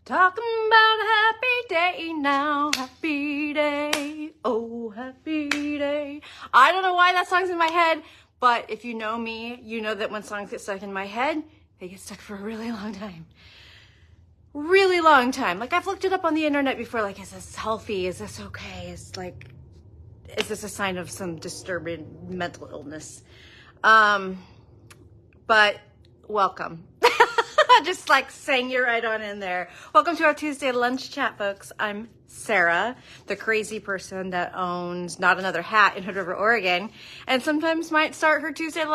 Talking about a happy day now, happy day, oh happy day. I don't know why that song's in my head, but if you know me, you know that when songs get stuck in my head, they get stuck for a really long time. Really long time. Like, I've looked it up on the internet before, like, is this healthy? Is this okay? Is this a sign of some disturbing mental illness? But welcome. Just like saying you're right on in there. Welcome to our Tuesday lunch chat, folks. I'm Sarah, the crazy person that owns Not Another Hat in Hood River, Oregon, and sometimes might start her Tuesday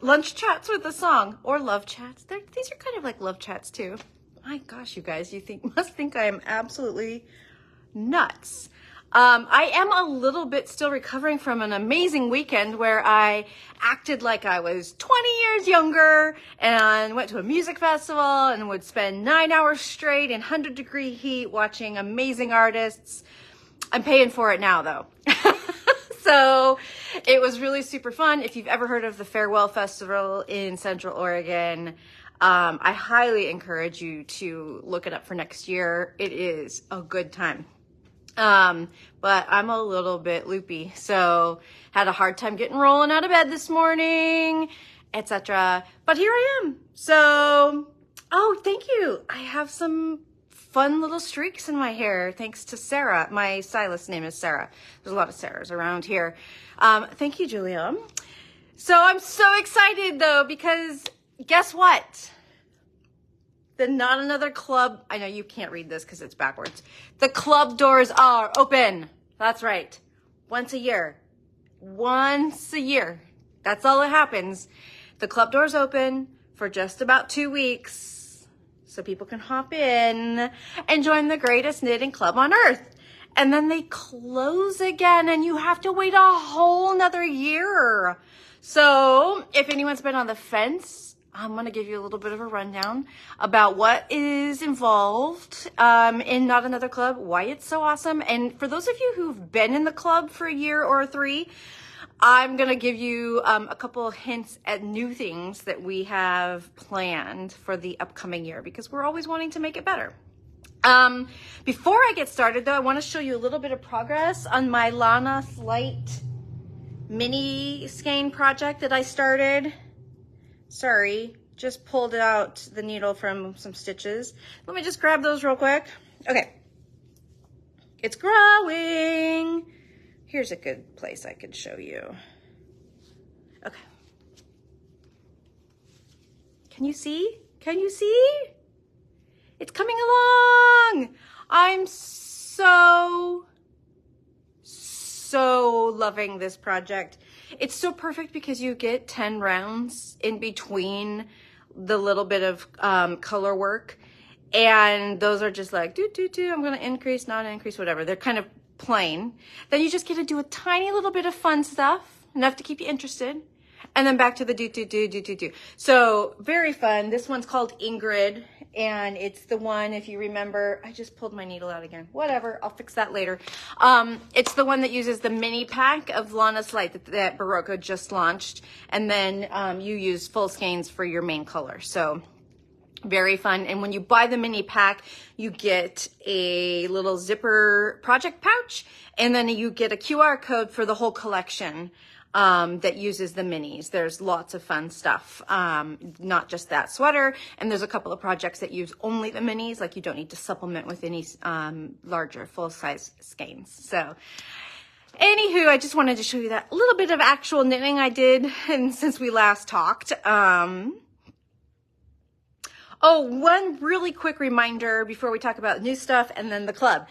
lunch chats with a song or love chats. These are kind of like love chats too. My gosh, you guys, must think I am absolutely nuts. I am a little bit still recovering from an amazing weekend where I acted like I was 20 years younger and went to a music festival and would spend 9 hours straight in 100-degree heat watching amazing artists. I'm paying for it now, though. So it was really super fun. If you've ever heard of the Farewell Festival in Central Oregon, I highly encourage you to look it up for next year. It is a good time. But I'm a little bit loopy, so had a hard time getting rolling out of bed this morning, etc. But here I am. So, oh, thank you. I have some fun little streaks in my hair thanks to Sarah. My stylist name is Sarah. There's a lot of Sarahs around here. Thank you, Julia. So I'm so excited though, because guess what? The Not Another Club, I know you can't read this because it's backwards. The club doors are open. That's right. Once a year. Once a year. That's all that happens. The club doors open for just about 2 weeks so people can hop in and join the greatest knitting club on earth. And then they close again and you have to wait a whole nother year. So if anyone's been on the fence, I'm going to give you a little bit of a rundown about what is involved in Not Another Club, why it's so awesome. And for those of you who've been in the club for a year or 3, I'm going to give you a couple of hints at new things that we have planned for the upcoming year because we're always wanting to make it better. Before I get started, though, I want to show you a little bit of progress on my Lana Slight mini skein project that I started. Sorry, just pulled out the needle from some stitches. Let me just grab those real quick. Okay. It's growing. Here's a good place I could show you. Okay. Can you see? Can you see? It's coming along. I'm so loving this project. It's so perfect because you get 10 rounds in between the little bit of color work. And those are just like, I'm going to increase, not increase, whatever. They're kind of plain. Then you just get to do a tiny little bit of fun stuff, enough to keep you interested. And then back to the So very fun. This one's called Ingrid. And it's the one, if you remember, I just pulled my needle out again. Whatever, I'll fix that later. It's the one that uses the mini pack of Lana Slight that Berroco just launched. And then you use full skeins for your main color. So very fun. And when you buy the mini pack, you get a little zipper project pouch. And then you get a QR code for the whole collection. That uses the minis. There's lots of fun stuff, not just that sweater. And there's a couple of projects that use only the minis, like you don't need to supplement with any larger full-size skeins. So anywho, I just wanted to show you that little bit of actual knitting I did and since we last talked. Oh, one really quick reminder before we talk about new stuff and then the club.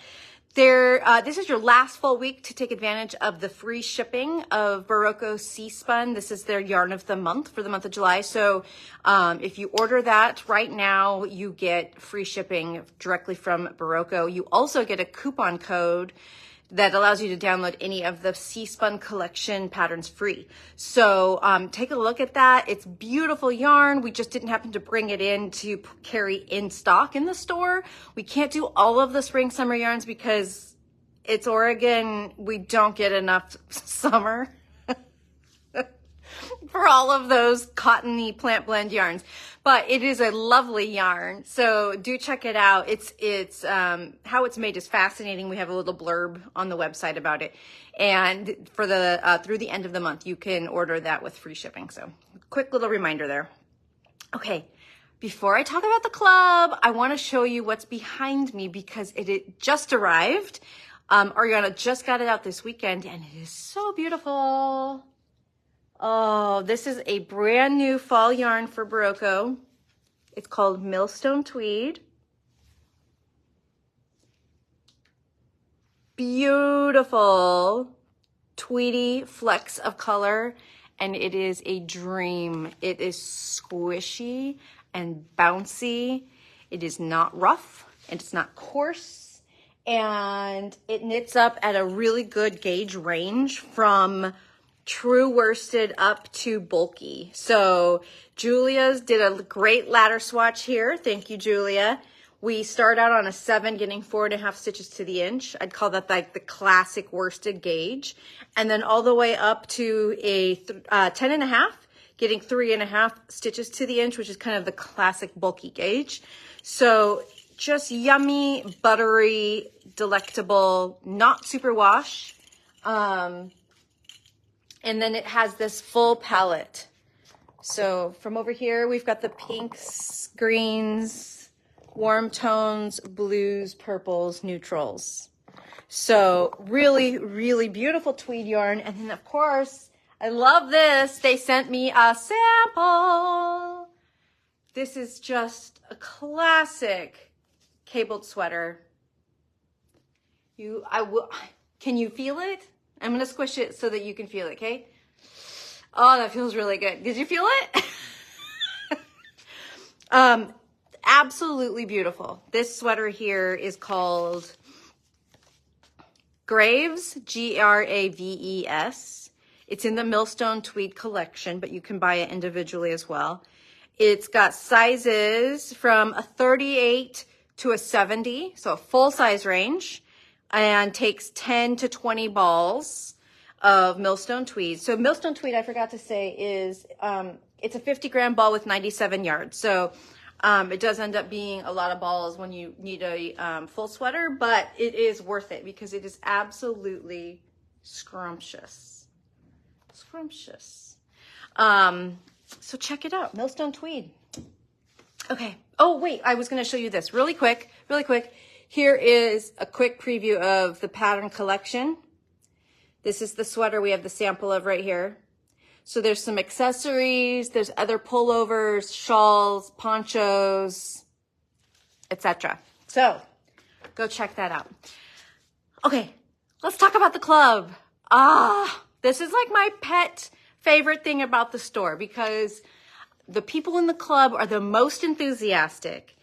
This is your last full week to take advantage of the free shipping of Berroco Seaspun. This is their yarn of the month for the month of July. So if you order that right now, you get free shipping directly from Berroco. You also get a coupon code that allows you to download any of the Seaspun collection patterns free. So take a look at that. It's beautiful yarn. We just didn't happen to bring it in to carry in stock in the store. We can't do all of the spring summer yarns because it's Oregon. We don't get enough summer. for all of those cottony plant blend yarns. But it is a lovely yarn, so do check it out. It's how it's made is fascinating. We have a little blurb on the website about it. And for the through the end of the month, you can order that with free shipping. So quick little reminder there. Okay, before I talk about the club, I want to show you what's behind me because it just arrived. Ariana just got it out this weekend and it is so beautiful. Oh, this is a brand new fall yarn for Berroco. It's called Millstone Tweed. Beautiful tweedy flecks of color, and it is a dream. It is squishy and bouncy. It is not rough and it's not coarse, and it knits up at a really good gauge range from true worsted up to bulky. So Julia's did a great ladder swatch here. Thank you, Julia. We start out on a 7, getting 4.5 stitches to the inch. I'd call that like the classic worsted gauge. And then all the way up to a 10.5, getting 3.5 stitches to the inch, which is kind of the classic bulky gauge. So just yummy, buttery, delectable, not super wash. And then it has this full palette. So from over here, we've got the pinks, greens, warm tones, blues, purples, neutrals. So really, really beautiful tweed yarn. And then of course, I love this. They sent me a sample. This is just a classic cabled sweater. Can you feel it? I'm going to squish it so that you can feel it, okay? Oh, that feels really good. Did you feel it? Absolutely beautiful. This sweater here is called Graves, Graves. It's in the Millstone Tweed collection, but you can buy it individually as well. It's got sizes from a 38 to a 70, so a full size range, and takes 10 to 20 balls of Millstone Tweed. So Millstone Tweed, I forgot to say, is it's a 50-gram ball with 97 yards. So it does end up being a lot of balls when you need a full sweater, but it is worth it because it is absolutely scrumptious. Scrumptious. So check it out, Millstone Tweed. Okay. Oh, wait, I was going to show you this really quick, really quick. Here is a quick preview of the pattern collection. This is the sweater we have the sample of right here. So there's some accessories, there's other pullovers, shawls, ponchos, etc. So go check that out. Okay, let's talk about the club. This is like my pet favorite thing about the store because the people in the club are the most enthusiastic,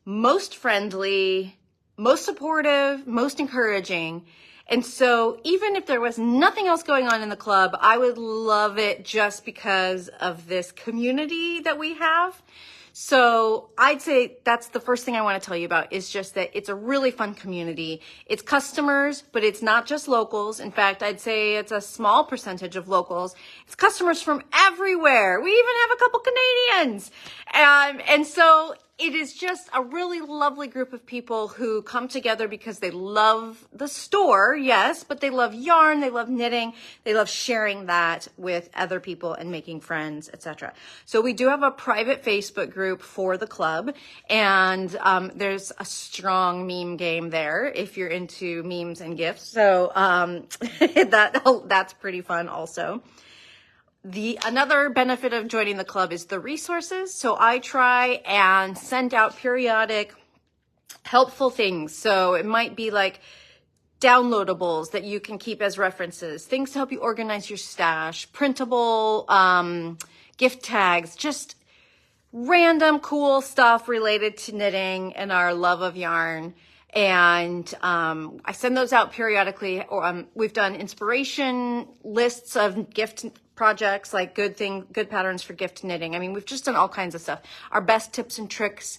most friendly, most supportive, most encouraging. And so even if there was nothing else going on in the club, I would love it just because of this community that we have. So I'd say that's the first thing I want to tell you about is just that it's a really fun community. It's customers, but it's not just locals. In fact, I'd say it's a small percentage of locals. It's customers from everywhere. We even have a couple Canadians. And so it is just a really lovely group of people who come together because they love the store, yes, but they love yarn, they love knitting, they love sharing that with other people and making friends, etc. So we do have a private Facebook group for the club, and there's a strong meme game there if you're into memes and gifs. So that's pretty fun also. Another benefit of joining the club is the resources. So I try and send out periodic helpful things. So it might be like downloadables that you can keep as references, things to help you organize your stash, printable gift tags, just random cool stuff related to knitting and our love of yarn. And I send those out periodically. We've done inspiration lists of gift projects, like good patterns for gift knitting. I mean, we've just done all kinds of stuff. Our best tips and tricks.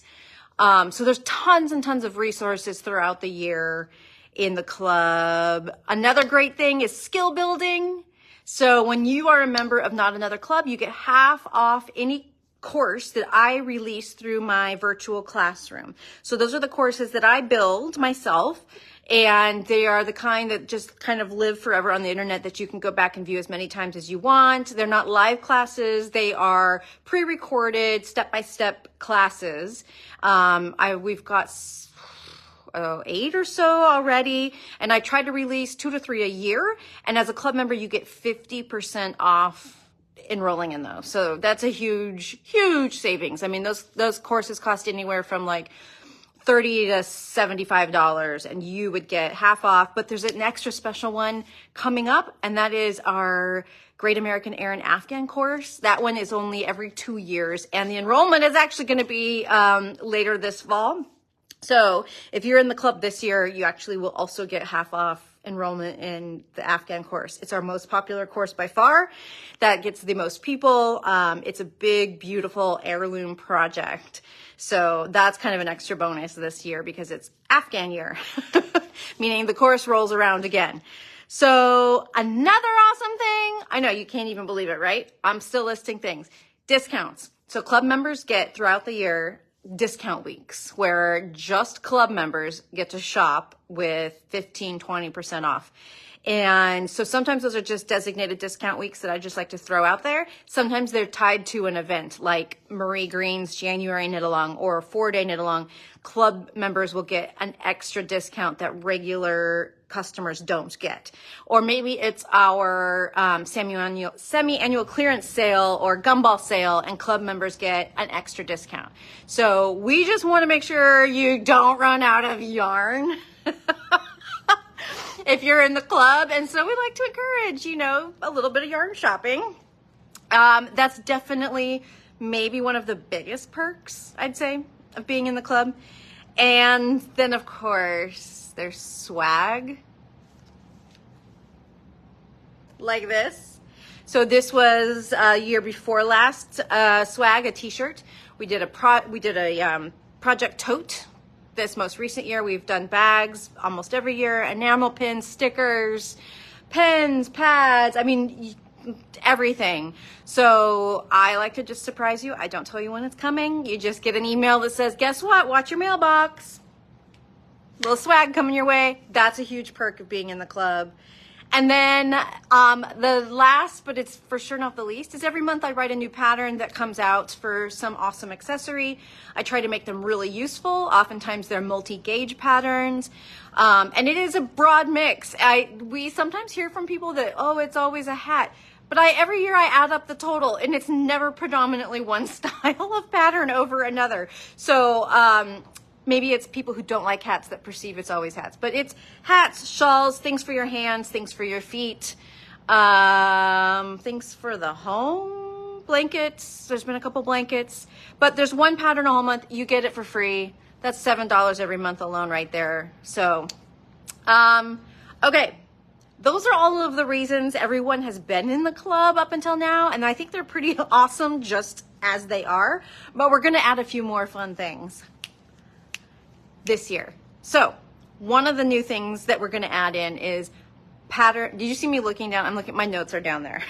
So there's tons and tons of resources throughout the year in the club. Another great thing is skill building. So when you are a member of Not Another Club, you get half off any course that I release through my virtual classroom. So those are the courses that I build myself, and they are the kind that just kind of live forever on the internet that you can go back and view as many times as you want. They're not live classes. They are pre-recorded step-by-step classes. We've got 8 or so already, and I try to release 2 to 3 a year. And as a club member, you get 50% off enrolling in those. So that's a huge, huge savings. I mean, those courses cost anywhere from like $30 to $75, and you would get half off. But there's an extra special one coming up, and that is our Great American Aran Afghan course. That one is only every 2 years, and the enrollment is actually going to be later this fall. So if you're in the club this year, you actually will also get half off enrollment in the Afghan course. It's our most popular course by far. That gets the most people. It's a big, beautiful heirloom project. So that's kind of an extra bonus this year because it's Afghan year, meaning the course rolls around again. So another awesome thing, I know you can't even believe it, right? I'm still listing things. Discounts. So club members get throughout the year discount weeks where just club members get to shop with 15-20% off. And so sometimes those are just designated discount weeks that I just like to throw out there. Sometimes they're tied to an event like Marie Green's January knit along or a 4-day knit along. Club members will get an extra discount that regular customers don't get. Or maybe it's our semi-annual clearance sale or gumball sale, and club members get an extra discount. So we just want to make sure you don't run out of yarn if you're in the club. And so we like to encourage, a little bit of yarn shopping. That's definitely maybe one of the biggest perks, I'd say, of being in the club. And then, of course, there's swag like this. So this was a year before last, swag, a t-shirt. We did a project tote. This most recent year, we've done bags almost every year, enamel pins, stickers, pens, pads, everything. So I like to just surprise you. I don't tell you when it's coming. You just get an email that says, guess what? Watch your mailbox. Little swag coming your way. That's a huge perk of being in the club. And then the last, but it's for sure not the least, is every month I write a new pattern that comes out for some awesome accessory. I try to make them really useful. Oftentimes they're multi-gauge patterns. And it is a broad mix. We sometimes hear from people that, oh, it's always a hat. But every year I add up the total, and it's never predominantly one style of pattern over another. So maybe it's people who don't like hats that perceive it's always hats. But it's hats, shawls, things for your hands, things for your feet, things for the home, blankets. There's been a couple blankets. But there's one pattern all month. You get it for free. That's $7 every month alone right there. So, okay. Those are all of the reasons everyone has been in the club up until now, and I think they're pretty awesome just as they are, but we're going to add a few more fun things this year. So one of the new things that we're going to add in is pattern. Did you see me looking down? I'm looking, my notes are down there.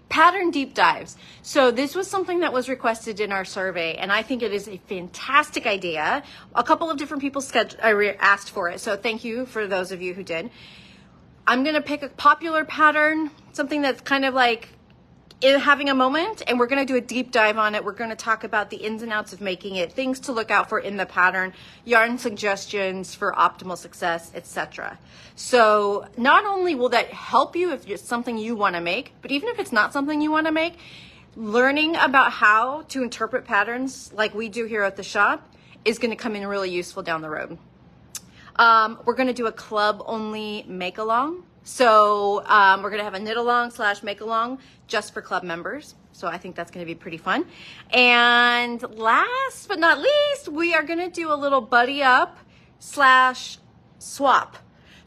Pattern deep dives. So this was something that was requested in our survey, and I think it is a fantastic idea. A couple of different people asked for it, so thank you for those of you who did. I'm going to pick a popular pattern, something that's kind of like having a moment, and we're going to do a deep dive on it. We're going to talk about the ins and outs of making it, things to look out for in the pattern, yarn suggestions for optimal success, etc. So not only will that help you if it's something you want to make, but even if it's not something you want to make, learning about how to interpret patterns like we do here at the shop is going to come in really useful down the road. We're going to do a club only make along. So we're going to have a knit along / make along just for club members. So I think that's going to be pretty fun. And last but not least, we are going to do a little buddy up / swap.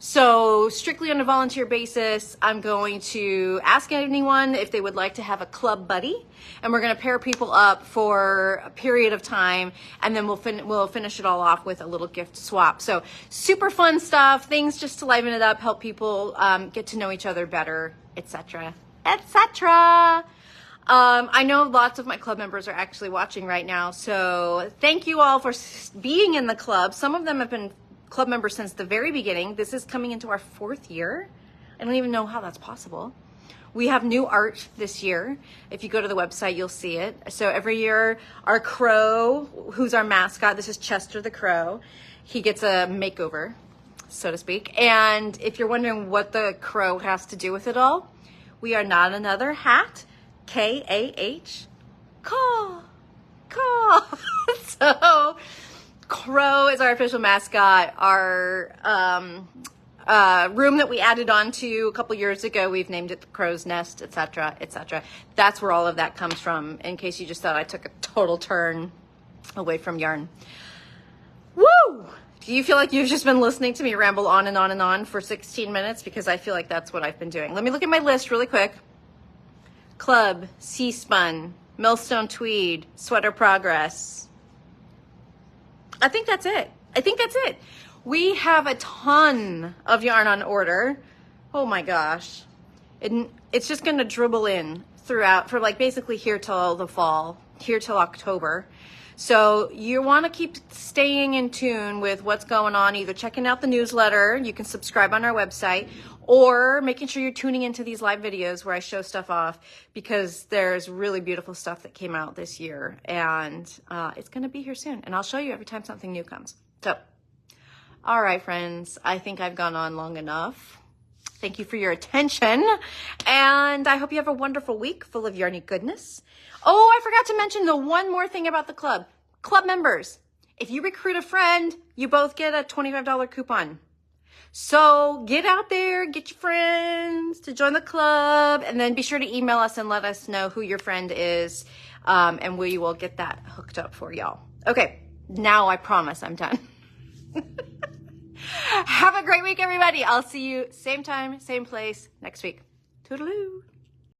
So strictly on a volunteer basis, I'm going to ask anyone if they would like to have a club buddy, and we're going to pair people up for a period of time, and then we'll finish it all off with a little gift swap. So super fun stuff, things just to liven it up, help people get to know each other better etc., etc. I know lots of my club members are actually watching right now, so thank you all for being in the club. Some of them have been club members since the very beginning. This is coming into our 4th year. I don't even know how that's possible. We have new art this year. If you go to the website, you'll see it. So every year, our crow, who's our mascot, this is Chester the Crow, he gets a makeover, so to speak. And if you're wondering what the crow has to do with it all, we are not another hat. K-A-H. Caw. Caw. So crow is our official mascot. Our room that we added on to a couple years ago, we've named it the Crow's Nest, etc., etc. That's where all of that comes from, in case you just thought I took a total turn away from yarn. Woo! Do you feel like you've just been listening to me ramble on and on and on for 16 minutes? Because I feel like that's what I've been doing. Let me look at my list really quick. Club, Seaspun, Millstone Tweed, Sweater Progress. I think that's it. We have a ton of yarn on order. Oh my gosh. It's just going to dribble in throughout for like basically here till the fall, here till October. So you want to keep staying in tune with what's going on, either checking out the newsletter, you can subscribe on our website, or making sure you're tuning into these live videos where I show stuff off, because there's really beautiful stuff that came out this year, and it's going to be here soon. And I'll show you every time something new comes. So, all right, friends, I think I've gone on long enough. Thank you for your attention, and I hope you have a wonderful week full of yarny goodness. Oh, I forgot to mention the one more thing about the club. Club members, if you recruit a friend, you both get a $25 coupon. So get out there, get your friends to join the club, and then be sure to email us and let us know who your friend is, and we will get that hooked up for y'all. Okay, now I promise I'm done. Have a great week, everybody. I'll see you same time, same place next week. Toodaloo.